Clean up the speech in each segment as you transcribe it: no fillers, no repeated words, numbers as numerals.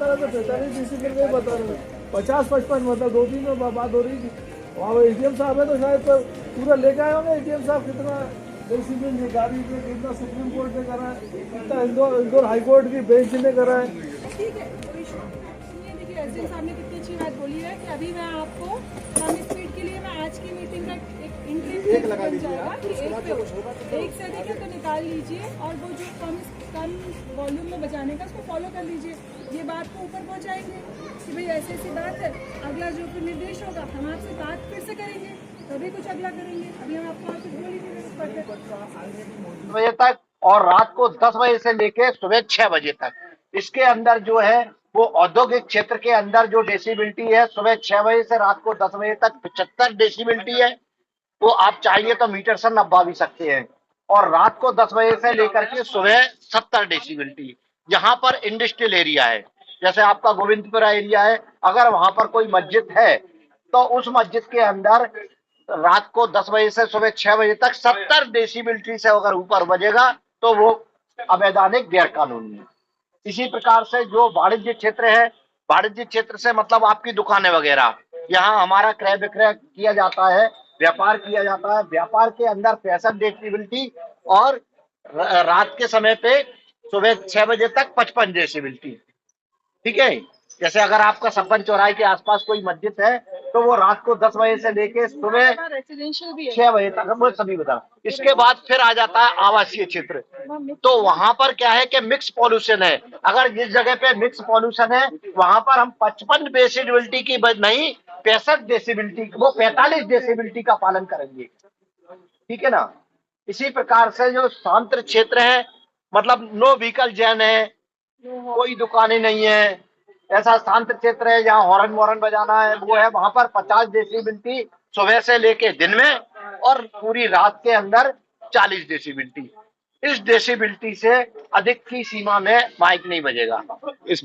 बता रहे थे 45 डिसिप्लिन में बता रहे थे 50-55 मतलब 2-3 में बात हो रही थी। वहाँ एटीएम साहब है तो शायद तो पूरा लेके आए होंगे एटीएम साहब कितना डिसिप्लिन गाड़ी में कितना सुप्रीम कोर्ट ने करा है, कितना इंदौर हाई कोर्ट की बेंच ने करा है। ठीक है, कोई इशू नहीं। देखिए एसडीएम साहब ने कितनी अच्छी बात बोली है कि अभी मैं आपको कम स्पीड के लिए मैं आज की मीटिंग का एक इंक्रीज लगा जाएगा कि एक से अधिक है तो निकाल लीजिए और वो जो कम वॉल्यूम में बजाने का उसको फॉलो कर लीजिए। ये बात को ऊपर पहुंचाएंगे कि भाई ऐसी ऐसी बात है, अगला जो फिर निर्देश होगा हम आपसे बात फिर से करेंगे, तभी कुछ अगला करेंगे। अभी हम आपको कुछ बोल ही नहीं बजे तक और रात को 10 बजे से लेके सुबह 6 बजे तक। इसके अंदर जो है वो औद्योगिक क्षेत्र के अंदर जो डेसिबिलिटी है सुबह 6 बजे से रात को 10 बजे तक 75 डेसिबिलिटी है। वो आप चाहिए तो मीटर से नपवा भी सकते हैं। और रात को 10 बजे से लेकर के सुबह 70 डेसिबिलिटी। जहां पर इंडस्ट्रियल एरिया है, जैसे आपका गोविंदपुरा एरिया है, अगर वहां पर कोई मस्जिद है तो उस मस्जिद के अंदर रात को 10 बजे से सुबह 6 बजे तक 70 डेसिबिलिटी से अगर ऊपर बजेगा तो वो अवैधानिक गैर कानूनी है। इसी प्रकार से जो वाणिज्य क्षेत्र है, वाणिज्य क्षेत्र से मतलब आपकी दुकानें वगैरह, यहाँ हमारा क्रय विक्रय किया जाता है, व्यापार किया जाता है। व्यापार के अंदर 65 डेसिबिलिटी और रात के समय पे सुबह 6 बजे तक 55 डेसिबिलिटी। ठीक है। जैसे अगर आपका सब्बन चौराहे के आसपास कोई मस्जिद है तो वो रात को 10 बजे से लेके सुबह रेसिडेंशियल भी 6 बजे तक, हम सभी बता। इसके बाद फिर आ जाता है आवासीय क्षेत्र। तो वहां पर क्या है कि मिक्स पॉल्यूशन है। अगर जिस जगह पे मिक्स पॉल्यूशन है वहां पर हम 55 डेसिबिलिटी की नहीं 65 डेसिबिलिटी, वो 45 डेसिबिलिटी का पालन करेंगे। ठीक है ना। इसी प्रकार से जो शांत क्षेत्र है, मतलब नो व्हीकल जैन है, कोई दुकानें नहीं है, ऐसा शांत क्षेत्र है जहाँ हॉर्न वॉर्न बजाना है वो है, वहां पर 50 डेसिबिलिटी सुबह से लेके दिन में और पूरी रात के अंदर 40 डेसिबिलिटी। इस डेसिबिलिटी से अधिक की सीमा में माइक नहीं बजेगा। इस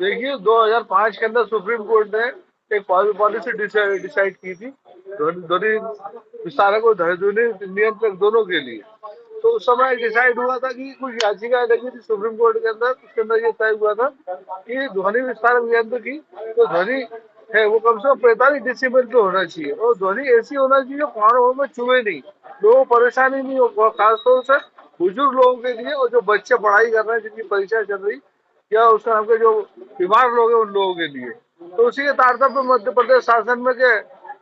देखिए 2005 के अंदर सुप्रीम कोर्ट ने एक पॉलिसी डिसाइड की थी ध्वनि विस्तारक और ध्वनि नियंत्रक दोनों के लिए। तो उस समय डिसाइड हुआ था कि कुछ याचिकाएं लगी थी सुप्रीम कोर्ट के अंदर, उसके अंदर ये तय हुआ था कि ध्वनि विस्तारक यंत्र की जो ध्वनि है वो कम से कम 45 डेसिबल तो होना चाहिए और ध्वनि ऐसी होना चाहिए जो कानों में चुभे नहीं, लोगों को परेशानी नहीं हो, खासतौर से बुजुर्ग लोगों के लिए और जो बच्चे पढ़ाई कर रहे हैं जिनकी परीक्षा चल रही या उस तरह के जो बीमार लोग हैं उन लोगों के लिए। तो उसी के तारतम्य में मध्य प्रदेश शासन में के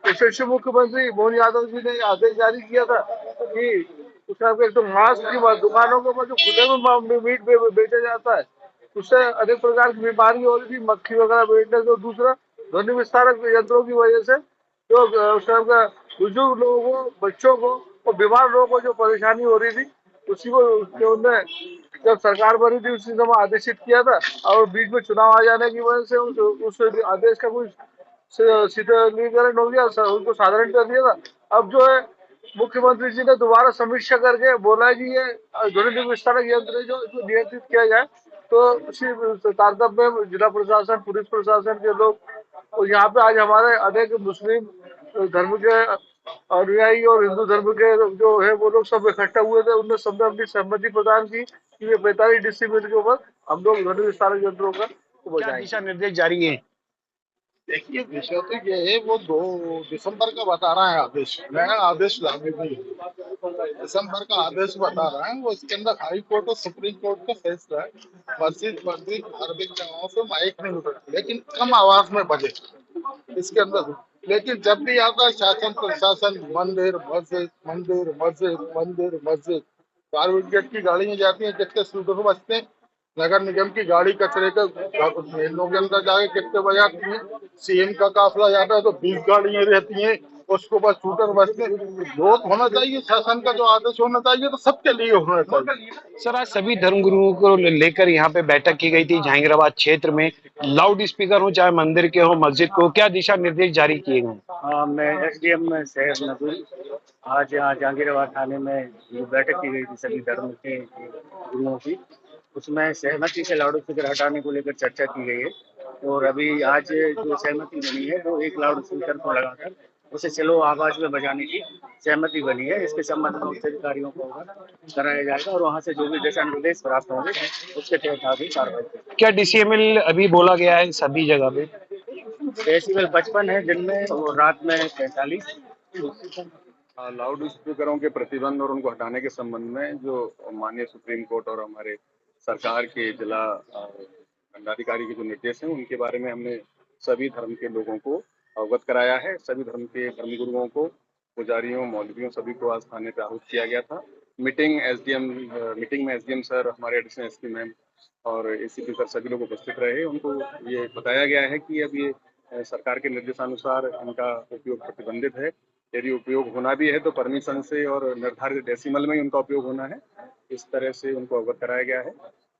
यशस्वी मुख्यमंत्री मोहन यादव जी ने आदेश जारी किया था कि उस तरह के तो मास्क की दुकानों के ऊपर जो खुले में मीट बेचा जाता है उससे अनेक प्रकार की बीमारी हो रही थी, मक्खी वगैरह बैठने से। दूसरा ध्वनि विस्तारक यंत्रों की वजह से जो उस तरह का बुजुर्ग लोगों को, बच्चों को और बीमार लोगों को जो परेशानी हो रही थी उसी को उन्होंने जब सरकार बनी थी उसी समय आदेशित किया था और बीच में चुनाव आ जाने की वजह से उस आदेश का कुछ शीतलीकरण हो गया, उनको साधारण कर दिया था। अब जो है मुख्यमंत्री जी ने दोबारा समीक्षा करके बोला है कि ये ध्वनि विस्तारक यंत्र है जो इसको नियंत्रित किया जाए। तो उसी तारतम्य में जिला प्रशासन, पुलिस प्रशासन के लोग और यहाँ पे आज हमारे अनेक मुस्लिम धर्म के अनुयायी और हिंदू धर्म के जो है वो लोग सब इकट्ठा हुए थे। उनने सबने अपनी सहमति प्रदान की कि ये 45 डेसिबल के ऊपर हम लोग ध्वनि विस्तारक यंत्रों का क्या दिशा निर्देश जारी है? देखिए विषय तो ये है, वो 2 दिसंबर का बता रहा है आदेश, नया आदेश लाने के लिए दिसंबर का आदेश बता रहा है। वो इसके अंदर हाई कोर्ट और सुप्रीम कोर्ट का फैसला है। मस्जिद मस्जिद धार्मिक जगहों से माइक नहीं उठ सकती, लेकिन कम आवाज में बजे इसके अंदर। लेकिन जब भी आता है शासन प्रशासन मंदिर मस्जिद मंदिर मस्जिद मंदिर मस्जिद, फायर ब्रिगेड की गाड़ियां जाती हैं, कितने स्पीकर बजते हैं, नगर निगम की गाड़ी कचरे का मेलों के अंदर जाके कितने बजाती है, सीएम का काफिला जाता है तो 20 गाड़ियां रहती हैं, उसको बस शूटर बजते। रोक होना चाहिए, शासन का जो आदेश होना चाहिए तो सबके लिए होना चाहिए। सर आज सभी धर्मगुरुओं को लेकर यहाँ पे बैठक की गई थी जहांगीराबाद क्षेत्र में। लाउड स्पीकर हो चाहे मंदिर के हो मस्जिद को, क्या दिशा निर्देश जारी किए गए? मैं एसडीएम शहर नदुल आज यहाँ जहांगीराबाद थाने में ये बैठक की गई थी सभी धर्म के गुरुओं की। उसमें सहमति से लाउड स्पीकर हटाने को लेकर चर्चा की गई है और अभी आज जो सहमति बनी है वो एक लाउड स्पीकर को लगाकर उसे चलो आवाज में बजाने की सहमति बनी है। इसके संबंध में उच्च अधिकारियों को अवगत कराया जाएगा और वहां से जो भी दिशा निर्देश प्राप्त होंगे उसके तहत आगे कार्रवाई करेंगे। क्या DCML अभी बोला गया है सभी जगह पे? डेसिबल 55 है दिन में और रात में 45। लाउड स्पीकरों के प्रतिबंध और उनको हटाने के संबंध में जो माननीय सुप्रीम कोर्ट और हमारे सरकार के जिला दंडाधिकारी के जो निर्देश हैं उनके बारे में हमने सभी धर्म के लोगों को अवगत कराया है। सभी धर्म के धर्मगुरुओं को, पुजारियों, मौलवियों सभी को आज थाने पे आहूत किया गया था। मीटिंग में एसडीएम सर, हमारे एडिशनल एसपी मैम और एसीपी सर सभी लोग उपस्थित रहे। उनको ये बताया गया है कि अब ये सरकार के निर्देशानुसार इनका उपयोग प्रतिबंधित है। यदि उपयोग होना भी है तो परमिशन से और निर्धारित डेसिमल में ही उनका उपयोग होना है। इस तरह से उनको अवगत कराया गया है।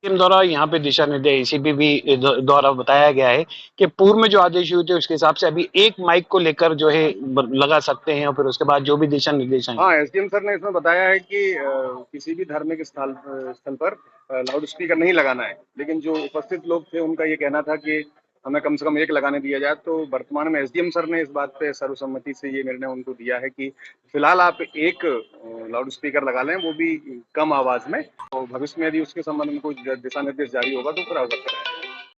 टीम द्वारा यहाँ पे दिशा निर्देश ACP भी द्वारा बताया गया है कि पूर्व में जो आदेश हुए थे उसके हिसाब से अभी एक माइक को लेकर जो है लगा सकते हैं और फिर उसके बाद जो भी दिशा निर्देश हैं। हाँ, एसडीएम सर ने इसमें बताया है कि किसी भी धार्मिक स्थल पर लाउड स्पीकर नहीं लगाना है, लेकिन जो उपस्थित लोग थे उनका ये कहना था कि हमें कम से कम एक लगाने दिया जाए। तो वर्तमान में एसडीएम सर ने इस बात पे सर्वसम्मति से ये निर्णय उनको दिया है कि फिलहाल आप एक लाउड स्पीकर लगा लें, वो भी कम आवाज में। तो भविष्य में यदि उसके संबंध में कोई दिशा निर्देश जारी होगा तो फिर अवगत कराएंगे।